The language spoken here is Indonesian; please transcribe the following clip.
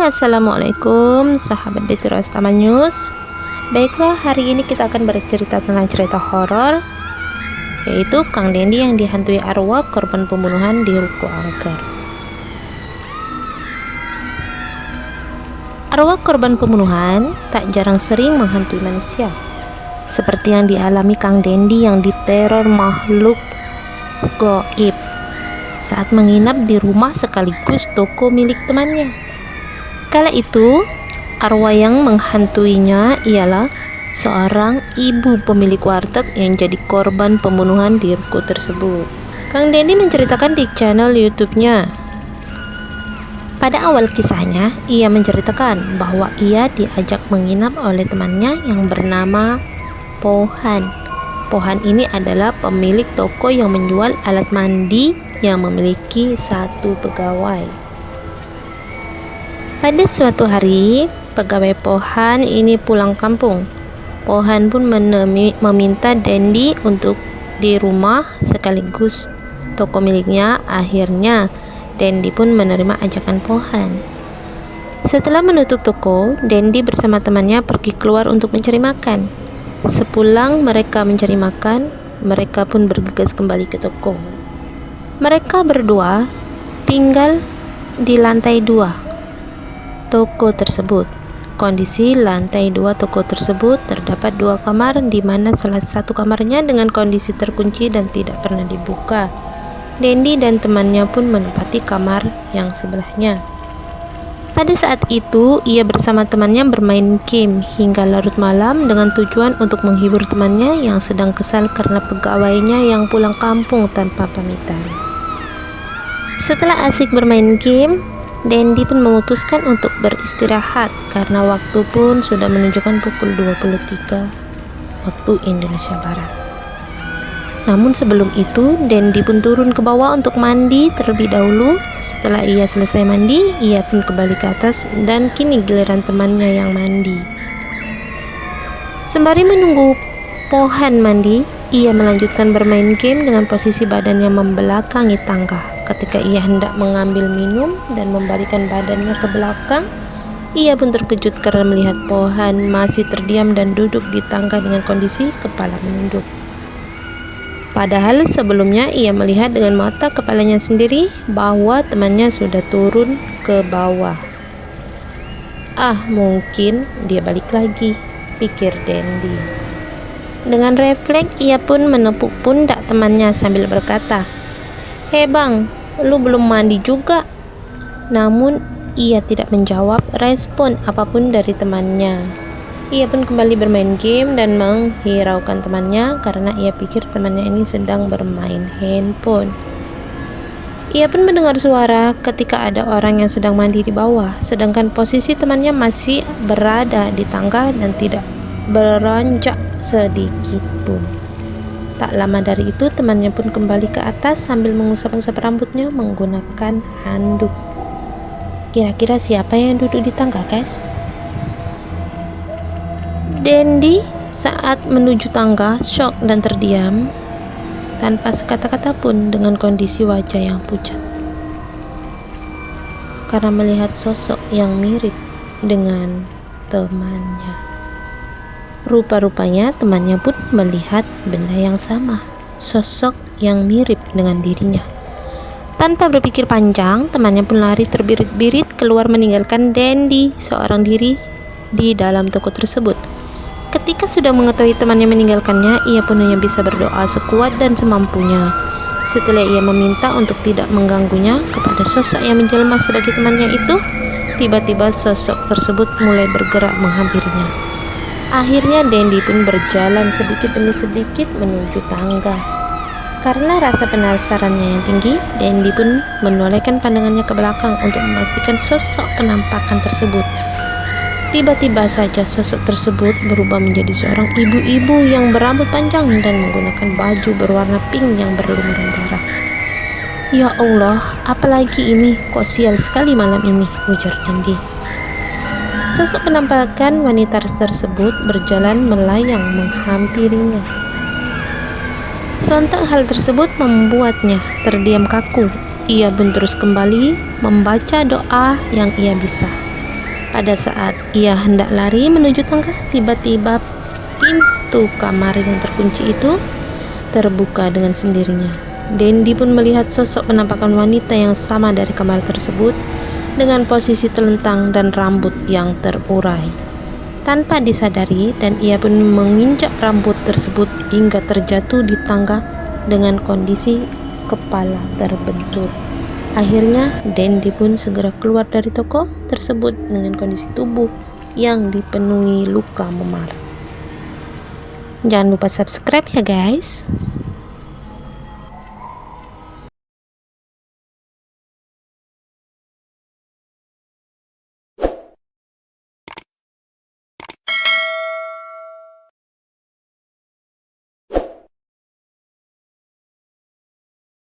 Assalamualaikum sahabat Betul Taman News. Baiklah, hari ini kita akan bercerita tentang cerita horor, yaitu Kang Dendi yang dihantui arwah korban pembunuhan di Ruko Angker. Arwah korban pembunuhan tak jarang sering menghantui manusia, seperti yang dialami Kang Dendi yang diteror makhluk gaib saat menginap di rumah sekaligus toko milik temannya. Kala itu, arwah yang menghantuinya ialah seorang ibu pemilik warteg yang jadi korban pembunuhan di ruko tersebut. Kang Dendi menceritakan di channel YouTube-nya. Pada awal kisahnya, ia menceritakan bahwa ia diajak menginap oleh temannya yang bernama Pohan. Pohan ini adalah pemilik toko yang menjual alat mandi yang memiliki satu pegawai. Pada suatu hari, pegawai Pohan ini pulang kampung. Pohan pun meminta Dendi untuk di rumah sekaligus toko miliknya. Akhirnya, Dendi pun menerima ajakan Pohan. Setelah menutup toko, Dendi bersama temannya pergi keluar untuk mencari makan. Sepulang mereka mencari makan, mereka pun bergegas kembali ke toko. Mereka berdua tinggal di lantai 2 toko tersebut. Kondisi lantai 2 toko tersebut terdapat 2 kamar, di mana salah satu kamarnya dengan kondisi terkunci dan tidak pernah dibuka. Dendi dan temannya pun menempati kamar yang sebelahnya. Pada saat itu, ia bersama temannya bermain game hingga larut malam dengan tujuan untuk menghibur temannya yang sedang kesal karena pegawainya yang pulang kampung tanpa pamitan. Setelah asik bermain game, Dendi pun memutuskan untuk beristirahat karena waktu pun sudah menunjukkan pukul 23 waktu Indonesia Barat. Namun sebelum itu, Dendi pun turun ke bawah untuk mandi terlebih dahulu. Setelah ia selesai mandi, ia pun kembali ke atas dan kini giliran temannya yang mandi. Sembari menunggu Pohan mandi, ia melanjutkan bermain game dengan posisi badannya membelakangi tangga. Ketika ia hendak mengambil minum dan membalikkan badannya ke belakang, ia pun terkejut karena melihat Pohan masih terdiam dan duduk di tangga dengan kondisi kepala menunduk. Padahal sebelumnya ia melihat dengan mata kepalanya sendiri bahwa temannya sudah turun ke bawah. Mungkin dia balik lagi, pikir Dendi. Dengan refleks ia pun menepuk pundak temannya sambil berkata, "Hei bang, lu belum mandi juga?" Namun ia tidak menjawab respon apapun dari temannya. Ia pun kembali bermain game dan menghiraukan temannya karena ia pikir temannya ini sedang bermain handphone. Ia pun mendengar suara ketika ada orang yang sedang mandi di bawah, sedangkan posisi temannya masih berada di tangga dan tidak beranjak sedikit pun. Tak lama dari itu, temannya pun kembali ke atas sambil mengusap-usap rambutnya menggunakan handuk. Kira-kira siapa yang duduk di tangga, guys? Dendi saat menuju tangga shock dan terdiam tanpa sekata-kata pun dengan kondisi wajah yang pucat karena melihat sosok yang mirip dengan temannya. Rupa-rupanya temannya pun melihat benda yang sama, sosok yang mirip dengan dirinya. Tanpa berpikir panjang, temannya pun lari terbirit-birit keluar meninggalkan Dendi seorang diri di dalam toko tersebut. Ketika sudah mengetahui temannya meninggalkannya, ia pun hanya bisa berdoa sekuat dan semampunya. Setelah ia meminta untuk tidak mengganggunya kepada sosok yang menjelma sebagai temannya itu, tiba-tiba sosok tersebut mulai bergerak menghampirinya. Akhirnya Dendi pun berjalan sedikit demi sedikit menuju tangga. Karena rasa penasarannya yang tinggi, Dendi pun menolehkan pandangannya ke belakang untuk memastikan sosok penampakan tersebut. Tiba-tiba saja sosok tersebut berubah menjadi seorang ibu-ibu yang berambut panjang dan menggunakan baju berwarna pink yang berlumuran darah. "Ya Allah, apalagi ini? Kok sial sekali malam ini?" ujar Dendi. Sosok penampakan wanita tersebut berjalan melayang menghampirinya. Sontak hal tersebut membuatnya terdiam kaku. Ia pun terus kembali membaca doa yang ia bisa. Pada saat ia hendak lari menuju tangga, tiba-tiba pintu kamar yang terkunci itu terbuka dengan sendirinya. Dendi pun melihat sosok penampakan wanita yang sama dari kamar tersebut dengan posisi telentang dan rambut yang terurai. Tanpa disadari, dan ia pun menginjak rambut tersebut hingga terjatuh di tangga dengan kondisi kepala terbentur. Akhirnya Dendi pun segera keluar dari toko tersebut dengan kondisi tubuh yang dipenuhi luka memar. Jangan lupa subscribe ya guys.